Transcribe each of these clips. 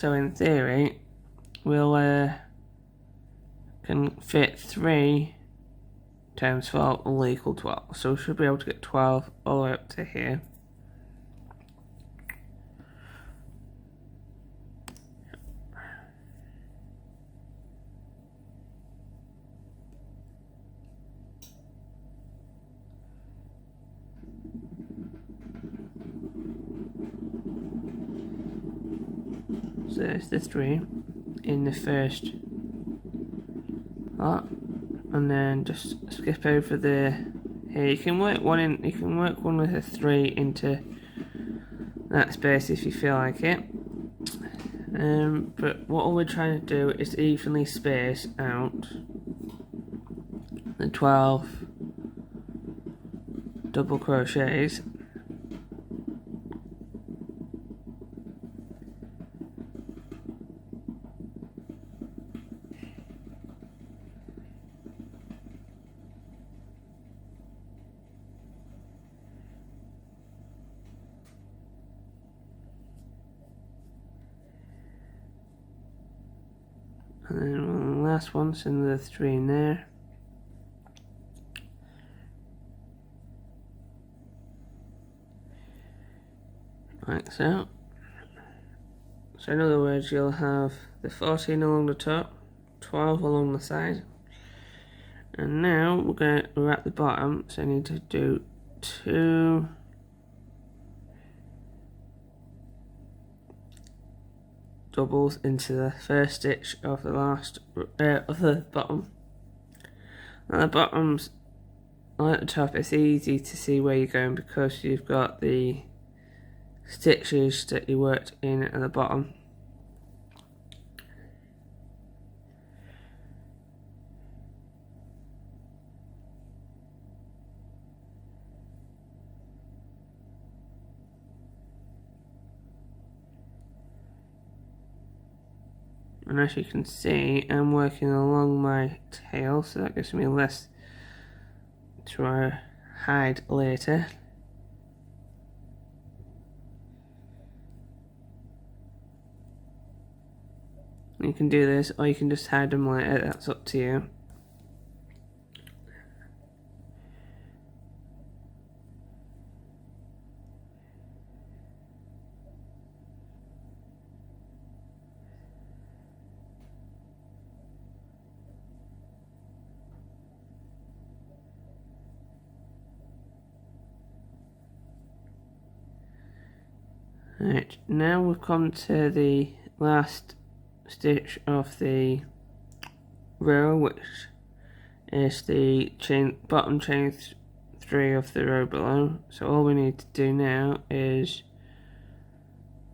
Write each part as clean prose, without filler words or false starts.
So in theory, we'll can fit 3 times 12 will equal 12. So we should be able to get 12 all the way up to here. So there's the 3 in the first part, and then just skip over the here. You can work one in. You can work one with a 3 into that space if you feel like it. But what we're trying to do is evenly space out the 12 double crochets. And then the last one, send the 3 in there. Like so. So in other words, you'll have the 14 along the top, 12 along the side. And now we're at the bottom, so I need to do 2 doubles into the first stitch of the last of the bottom. At the bottoms, like the top, it's easy to see where you're going because you've got the stitches that you worked in at the bottom. And as you can see, I'm working along my tail, so that gives me less to hide later. You can do this, or you can just hide them later, that's up to you. Right, now we've come to the last stitch of the row, which is the bottom chain 3 of the row below. So all we need to do now is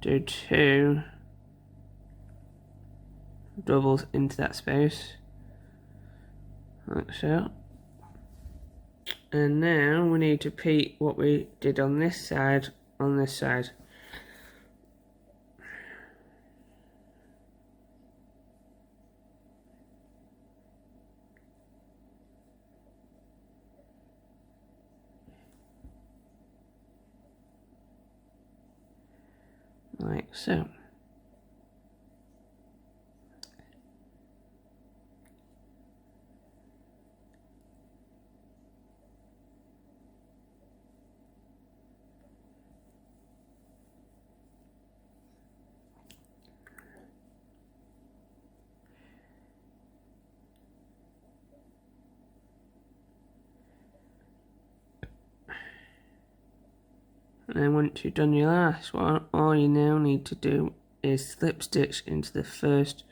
do 2 doubles into that space, like so. And now we need to repeat what we did on this side, like so. And then once you've done your last one, all you now need to do is slip stitch into the first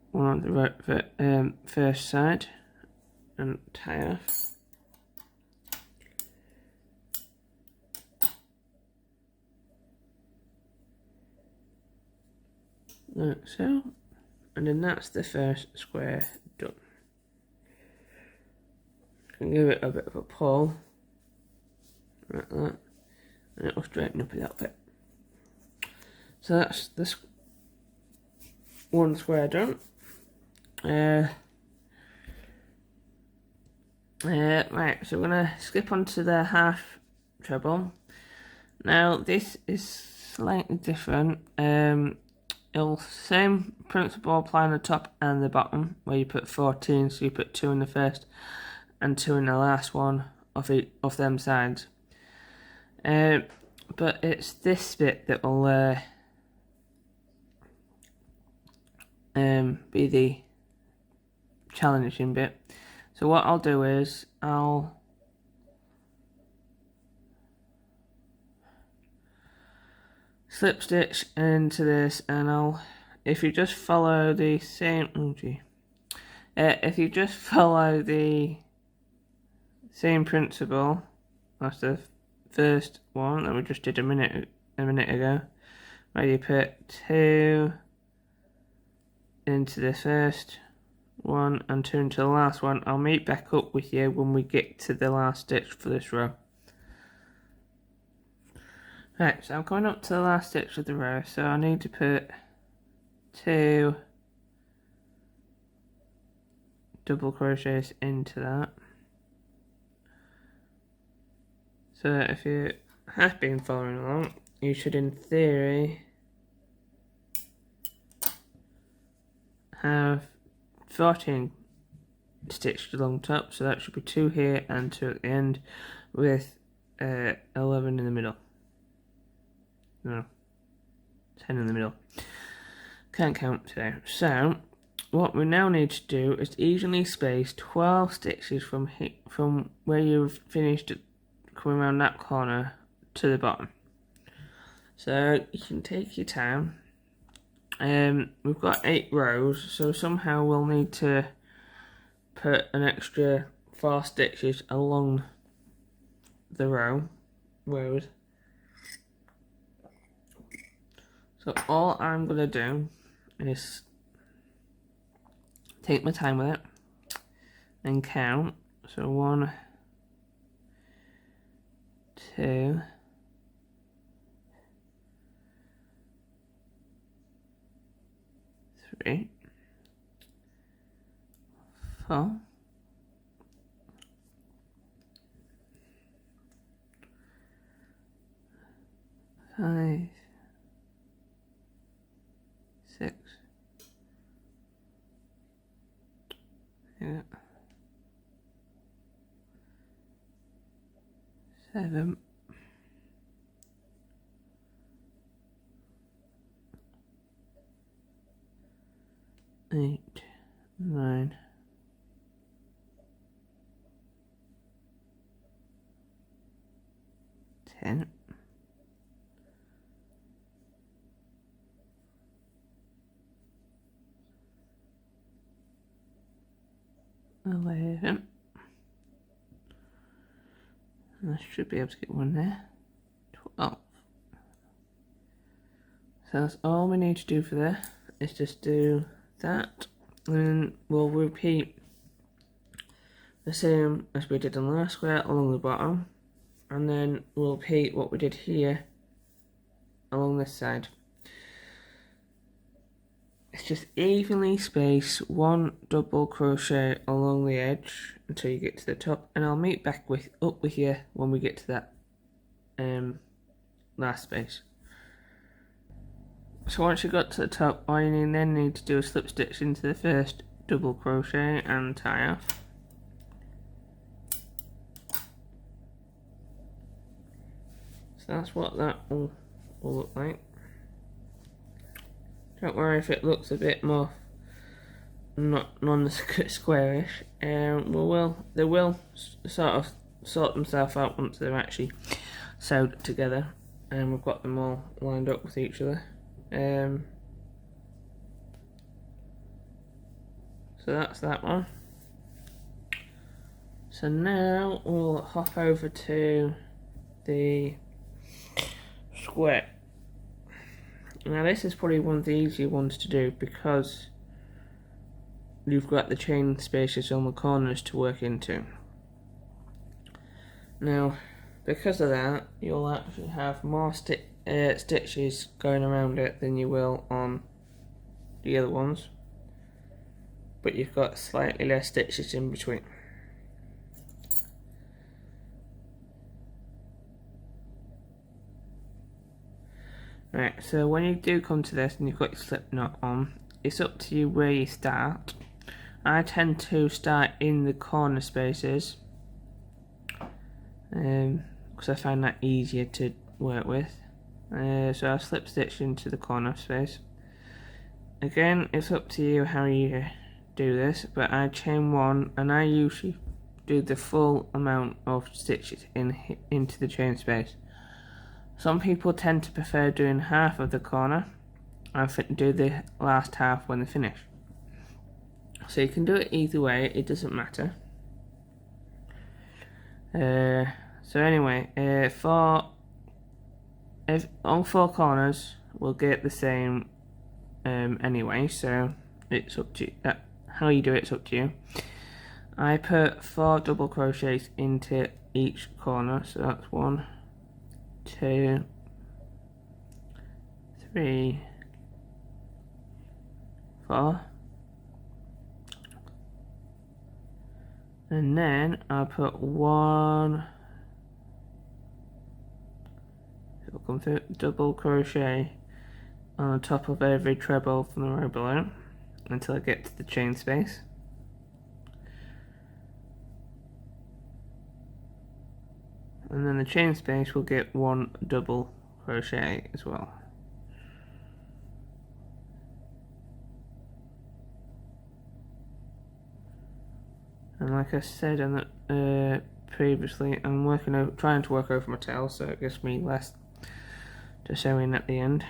one on the first side and tie off. Like so. And then that's the first square done. You can give it a bit of a pull, like that, and it'll straighten up a little bit. So that's this one square done. Right, so we're going to skip onto the half treble. Now this is slightly different. it'll same principle apply on the top and the bottom, where you put 14, so you put 2 in the first and 2 in the last one of them sides. But it's this bit that will be the challenging bit. So what I'll do is I'll slip stitch into this, and if you just follow the same, if you just follow the same principle as the first one that we just did a minute ago, where you put 2 into the first one and 2 into the last one, I'll meet back up with you when we get to the last stitch for this row. Right, so I'm coming up to the last stitch of the row, so I need to put 2 double crochets into that. So if you have been following along, you should in theory have 14 stitched along top, so that should be 2 here and 2 at the end, with 11 in the middle. No, 10 in the middle. Can't count today. So what we now need to do is evenly space 12 stitches from where you've finished coming around that corner to the bottom. So you can take your time. We've got 8 rows, so somehow we'll need to put an extra 4 stitches along the rows. So all I'm gonna do is take my time with it and count. So 1, 2, 3, 4, 5, 6, yeah, 7, 8, 9, 10, 11. I should be able to get one there. 12. So that's all we need to do for there, is just do that, and we'll repeat the same as we did on the last square along the bottom, and then we'll repeat what we did here along this side. It's just evenly space 1 double crochet along the edge until you get to the top, and I'll meet back up with you when we get to that last space. So once you got to the top, all you then need to do is slip stitch into the first double crochet and tie off. So that's what that will look like. Don't worry if it looks a bit more not non-squarish. They will sort of sort themselves out once they're actually sewed together, and we've got them all lined up with each other. So that's that one. So now we'll hop over to the square. Now this is probably one of the easier ones to do because you've got the chain spaces on the corners to work into. Now because of that, you'll actually have more stitches going around it than you will on the other ones, but you've got slightly less stitches in between. Right, so when you do come to this and you've got your slip knot on, it's up to you where you start. I tend to start in the corner spaces because I find that easier to work with. So I'll slip stitch into the corner space. Again, it's up to you how you do this, but I chain one and I usually do the full amount of stitches into the chain space. Some people tend to prefer doing half of the corner and do the last half when they finish. So you can do it either way, it doesn't matter. So anyway, all four corners will get the same anyway, so it's up to you. How you do it's up to you. I put 4 double crochets into each corner, so that's 1, 2, 3, 4, and then I'll put 1. It'll come through double crochet on the top of every treble from the row below until I get to the chain space. And then the chain space will get 1 double crochet as well. And like I said in the, previously, I'm trying to work over my tail, so it gives me less to sew in at the end.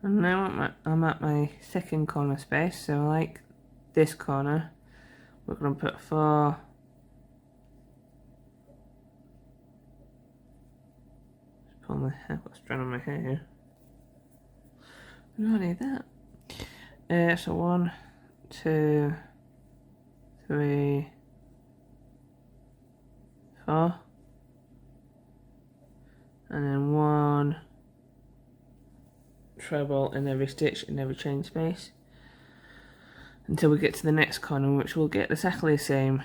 And now I'm at my second corner space, so like this corner, we're going to put 4 pull my hair, I've got a strand on my hair here. We don't need that. So 1, 2, 3, 4, and then 1 treble in every stitch in every chain space until we get to the next corner, which will get exactly the same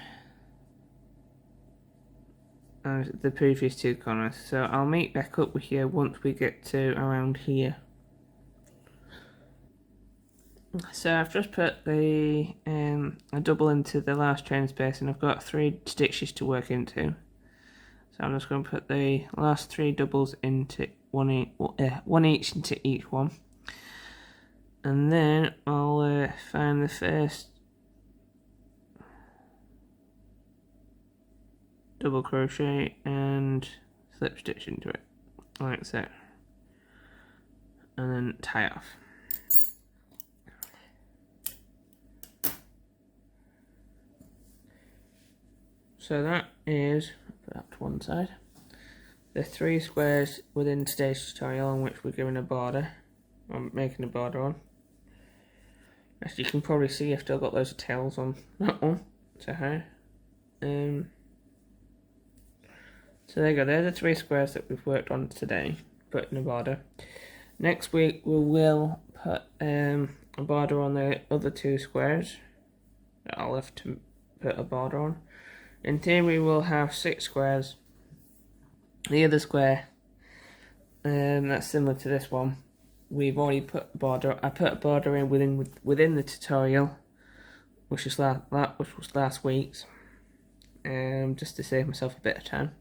as the previous 2 corners. So I'll meet back up with you once we get to around here. So I've just put a double into the last chain space and I've got 3 stitches to work into. So I'm just going to put the last 3 doubles into one each into each one, and then I'll find the first double crochet and slip stitch into it like so, and then tie off. So that is, put that to one side, the 3 squares within today's tutorial on which we're giving a border. I'm making a border on. As you can probably see, I've still got loads of tails on that one. So so there you go, they're the 3 squares that we've worked on today, put in a border. Next week we will put a border on the other 2 squares that I'll have to put a border on. In theory we'll have 6 squares. The other square, that's similar to this one, we've already put a border. I put a border in within the tutorial, which was last week's, just to save myself a bit of time.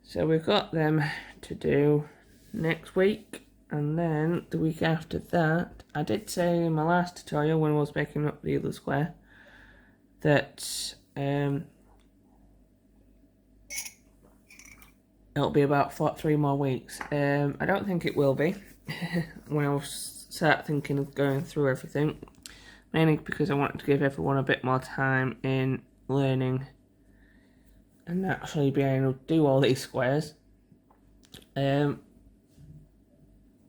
So we've got them to do next week, and then the week after that, I did say in my last tutorial when I was making up the other square that it'll be about 3 more weeks. I don't think it will be when I start thinking of going through everything, mainly because I want to give everyone a bit more time in learning and actually being able to do all these squares.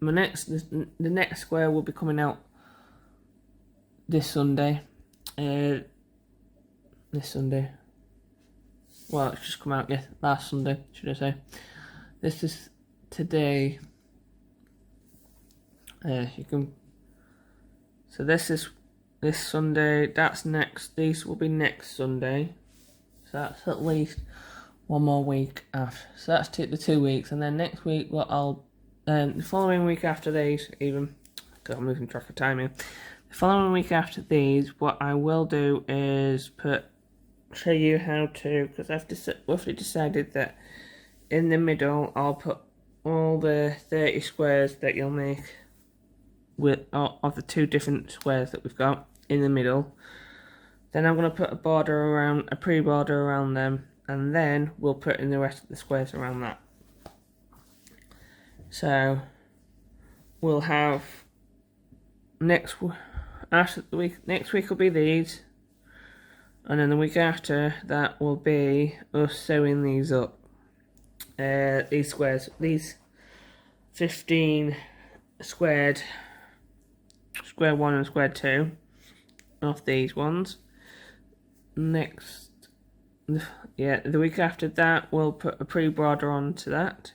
the next square will be coming out this Sunday. This Sunday. Well, it's just come out last Sunday, should I say. This is today. So this is this Sunday. That's next. These will be next Sunday. So that's at least one more week after. So that's the 2 weeks, and then next week, the following week after these, even because I'm losing track of time here. The following week after these, what I will do is show you how to, because I've roughly decided that in the middle I'll put all the 30 squares that you'll make of the 2 different squares that we've got in the middle. Then I'm going to put a pre-border around them, and then we'll put in the rest of the squares around that. So we'll have next week will be these, and then the week after that will be us sewing these up. These squares, these 15 square 1 and square 2 of these ones. The week after that we'll put a pre-border onto that,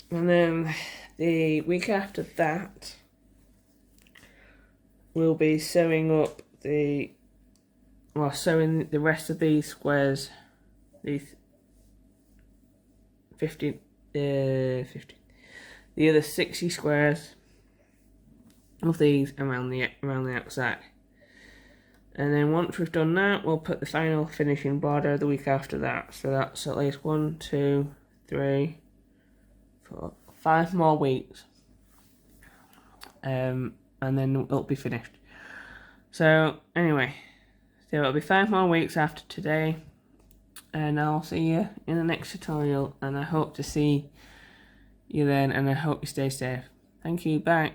and then the week after that we'll be sewing the rest of these squares, these 50, the other 60 squares of these around the outside. And then once we've done that, we'll put the final finishing border the week after that. So that's at least 1, 2, 3, 4, 5 more weeks. And then it'll be finished. So anyway, it'll be 5 more weeks after today. And I'll see you in the next tutorial. And I hope to see you then. And I hope you stay safe. Thank you. Bye.